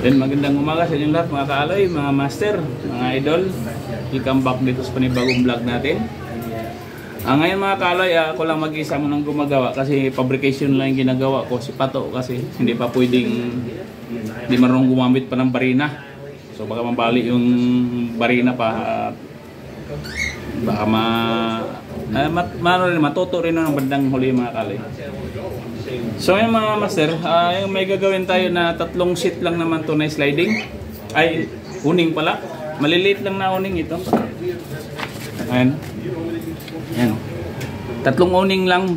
Then magandang umaga sa inyong lahat mga kaaloy, mga master, mga idol. Welcome back dito sa panibagong vlog natin. Ngayon mga kaaloy, ako lang mag-isa mo nang gumagawa kasi fabrication lang yung ginagawa ko. Si Pato kasi hindi pa pwedeng, hindi marunong gumamit pa ng barina. So baka mabali yung barina pa. Baka matuto rin ng bandang huli mga kaaloy. So yung mga master, yung may gagawin tayo na 3 sheet lang naman to na sliding. Ay, uning pala. Maliliit lang na uning ito. Ayan. Ayan. 3 uning lang.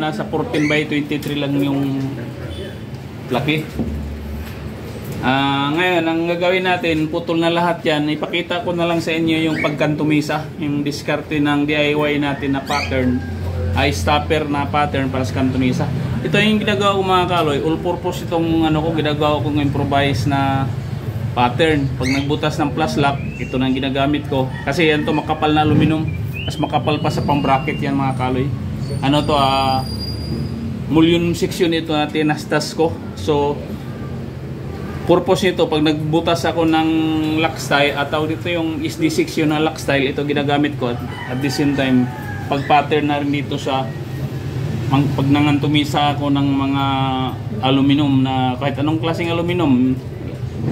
Nasa 14 by 23 lang yung laki. Ngayon, ang gagawin natin, putol na lahat yan. Ipakita ko na lang sa inyo yung pagkantumisa. Yung diskarte ng DIY natin na pattern. Ay stopper na pattern para sa kantumisa. Ito yung ginagawa ko mga kaaloy. All purpose itong ginagawa ko ng improvise na pattern. Pag nagbutas ng plus lock, ito na yung ginagamit ko. Kasi yan to makapal na aluminum. Mas makapal pa sa pang bracket yan mga kaaloy. Ano to, mullion section ito na tinastas ko. So purpose nito, pag nagbutas ako ng lock style, at dito yung SD section na lock style, ito ginagamit ko. At the same time, pag pattern na rin dito sa pag nangantumisa ako ng mga aluminum na kahit anong klaseng aluminum,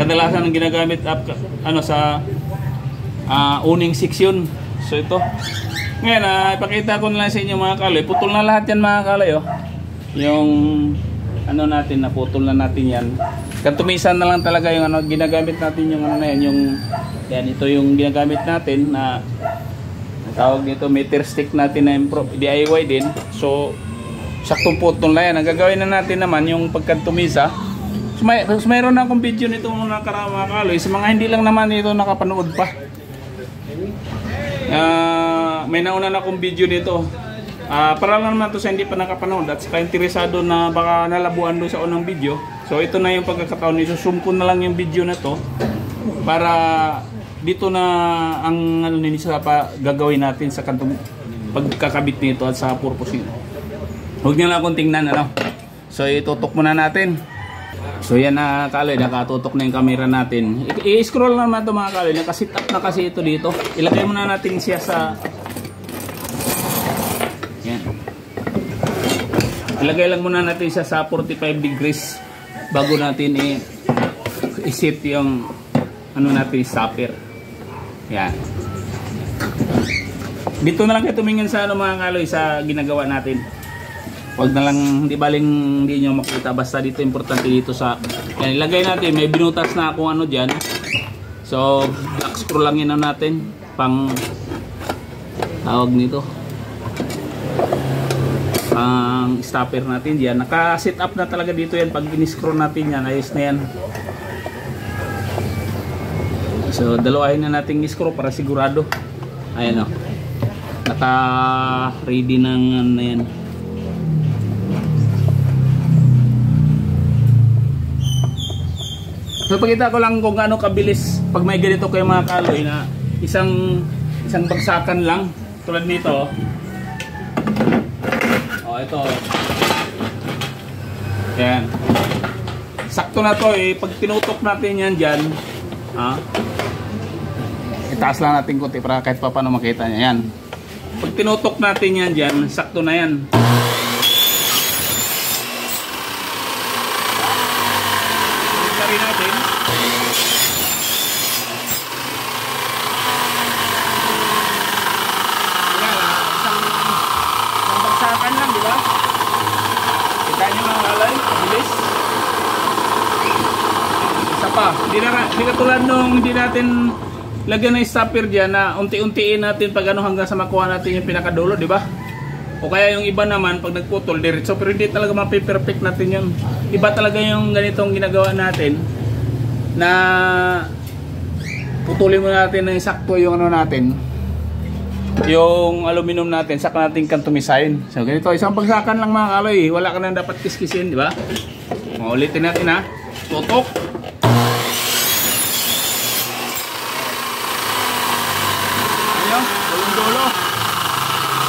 kadalasan ang ginagamit sa uning section. So ito ngayon, ipakita ko na lang sa inyo mga kaloy. Putol na lahat yan mga kaloy, oh. Yung natin, naputol na natin yan. Kantumisan na lang talaga yung ginagamit natin, yung na yan, ito yung ginagamit natin na tawag dito, meter stick natin na DIY din. So saktong putol na yan. Ang gagawin na natin naman yung pagkantumisa. So, mayroon na akong video nito mga karama kaloy. Sa mga hindi lang naman ito nakapanood pa, may nauna na akong video nito. Para lang naman to sa hindi pa nakapanood at saka interesado na baka nalabuan doon sa unang video. So ito na yung pagkakataon. Isusum ko na lang yung video na to para dito na ang sa gagawin natin sa pagkakabit nito at sa purpose nito. Huwag niyo lang akong tingnan, So itutok muna natin. So yan na kaloy, nakatutok na yung camera natin. I-scroll naman ito mga kaloy, nakasit up na kasi ito dito. Ilagay muna natin siya sa yan. Ilagay lang muna natin siya sa 45 degrees bago natin i-set yung natin stopper. Yan. Dito na lang kayo tumingin sa mga kaloy sa ginagawa natin. Huwag na lang, hindi baling hindi nyo makita. Basta dito, importante dito sa yan, ilagay natin. May binutas na akong dyan. So black screw lang yun natin pang tawag nito, pang stopper natin dyan. Naka set up na talaga dito yan. Pag in-screw natin yan, ayos na yan. So dalawahin na natin i-screw para sigurado. Ayan, naka ready ng yan. So pakita ko lang kung gaano kabilis pag may ganito kayo mga kaloy na isang bagsakan lang tulad nito. Ito. Yan. Sakto na to pag tinutok natin yan dyan, itaas lang natin konti para kahit pa paano makita niya yan. Pag tinutok natin yan dyan, sakto na yan. Rin natin. Isang bagsakan lang, di ba? Kita nyo mga kalay, bilis. Isa pa, hindi katulad nung hindi natin lagyan ng stopper dyan na unti-untiin natin pag hanggang sa makuha natin yung pinakadulo, di ba? O kaya yung iba naman pag nagputol diretso, pero hindi talaga mapiperfect natin yun. Iba talaga yung ganitong ginagawa natin na putulin mo natin ng sakto yung natin, yung aluminum natin, saka natin kantumisahin. So ganito, isang bagsakan lang mga kaloy, wala ka nang dapat kiskisin, di ba? Ulitin natin tutok. Ayun, dulo.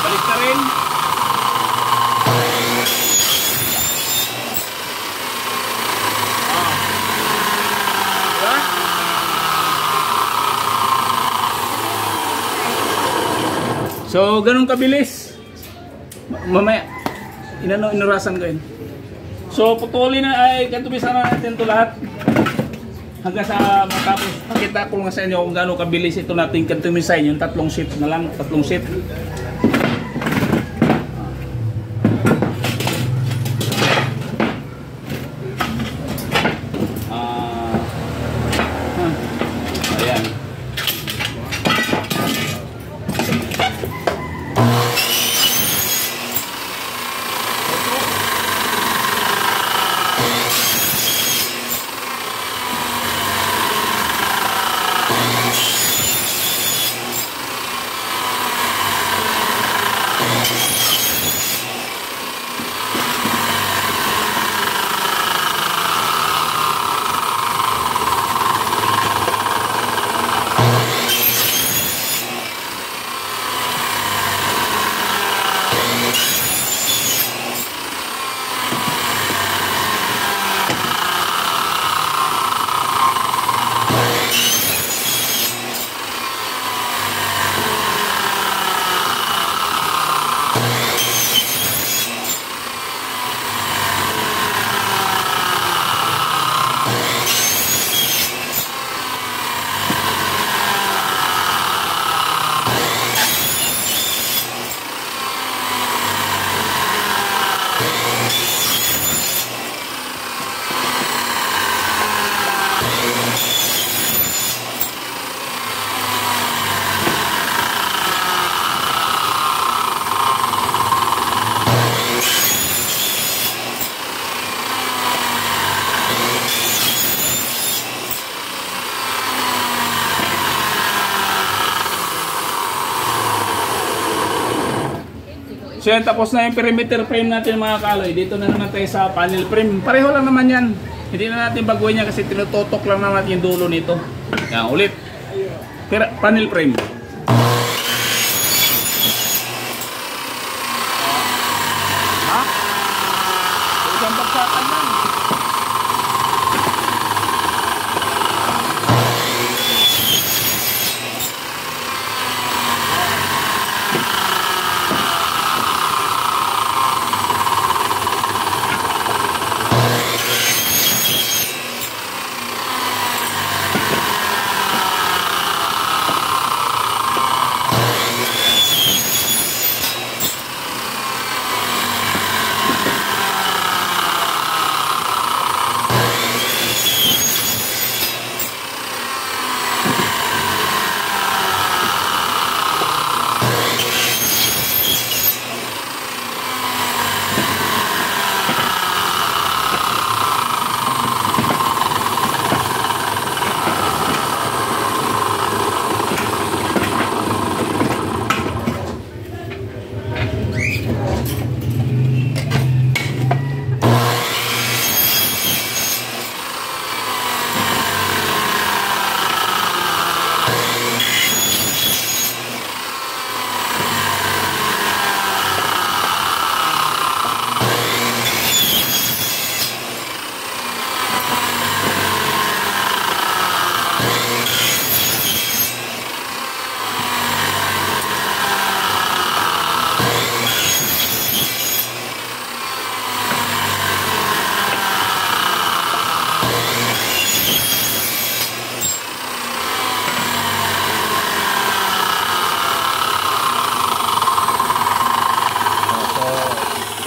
Balik ka rin. So, ganun kabilis. Mamaya, inurasan ko yun. So, putulin na ay kantumisa na natin ito lahat. Hanggang sa matapos. Pakita ko nga sa inyo kung gano'ng kabilis ito natin kantumisahin. Yung 3 sheet na lang, 3 sheet. Ayan. So yan, tapos na yung perimeter frame natin mga kaloy. Dito na naman tayo sa panel frame. Pareho lang naman yan. Hindi na natin baguhin yan kasi tinututok lang naman yung dulo nito. Yan, ulit. Panel frame. Ha? Isang bagsakan lang.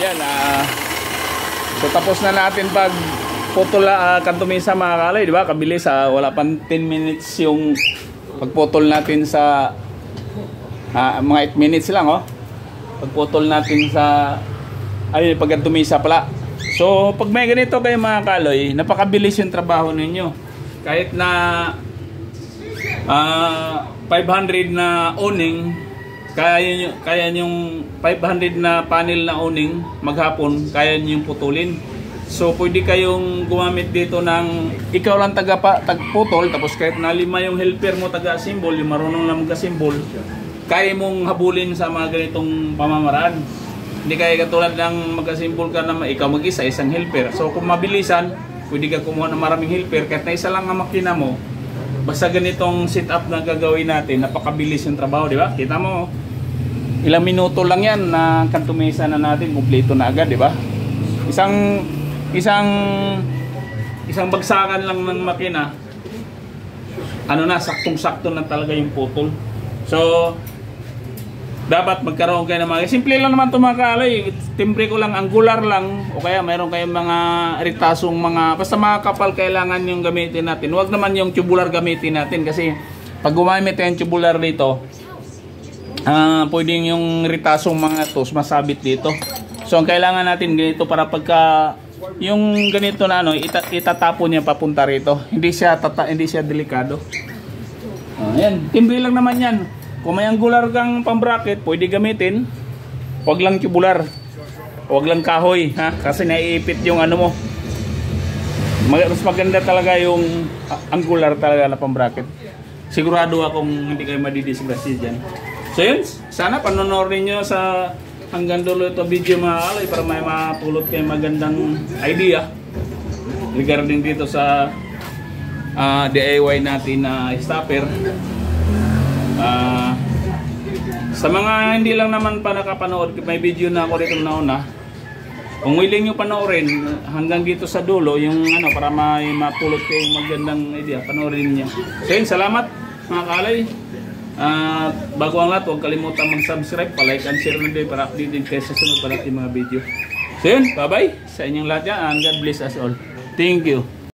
Yan, so tapos na natin pag putol kantumisa mga kaloy, di ba? Kabilis, wala pang 10 minutes yung pagputol natin sa mga 8 minutes lang, oh. Pagputol natin sa ayun, pagkantumisa pala. So pag may ganito kayo mga kaloy, napakabilis yung trabaho ninyo. Kahit na 500 na owning, kaya yung 500 na panel na owning maghapon, kaya nyo yung putulin. So pwede kayong gumamit dito ng ikaw lang tagputol, tapos kahit na 5 yung helper mo taga-symbol, yung marunong lang mag-symbol, kaya mong habulin sa mga ganitong pamamaraan. Hindi kaya katulad ng mag-symbol ka na ikaw mag-isa, isang helper. So kung mabilisan, pwede ka kumuha ng maraming helper, kahit na isa lang ang makina mo. Basta ganitong setup na gagawin natin, napakabilis yung trabaho, di ba? Kita mo, ilang minuto lang yan na kanto mesa na natin, kumpleto na agad, di ba? Isang bagsakan lang ng makina, ano na, saktong-sakto na talaga yung putol. So dapat magkaroon kayo ng mga simple lang naman ito mga kaalay, timbre ko lang, angular lang, o kaya mayroon kayong mga ritasong mga, basta mga kapal kailangan yung gamitin natin. Huwag naman yung tubular gamitin natin, kasi pag gumamit yung tubular dito, pwedeng yung ritasong mga tos masabit dito. So ang kailangan natin ganito, para pagka yung ganito na ano, itatapon niya papunta rito, hindi siya delikado. Ayan, timbre lang naman yan. Kung may angular kang pang-bracket, pwede gamitin. Huwag lang tubular. Huwag lang kahoy, ha? Kasi naiipit yung ano mo. Mas maganda talaga yung angular talaga na pang-bracket. Sigurado akong hindi kayo madidisgrasya dyan. So yun, sana panonoodin nyo sa hanggang dulo ito video mga alay, para may mapulot kayo magandang idea regarding dito sa DIY natin na stopper. Sa mga hindi lang naman pa nakapanood, may video na ako dito nauna. Kung willing nyo panoorin hanggang dito sa dulo, yung ano, para may mapulot kayong magandang idea, panoorin nyo. So yun, salamat mga kaalay. Bago ang lahat, huwag kalimutan mag-subscribe, palike and share na din para updated kayo sa sunod pa natin mga video. So yun, bye bye sa inyong lahat yan, and God bless us all. Thank you.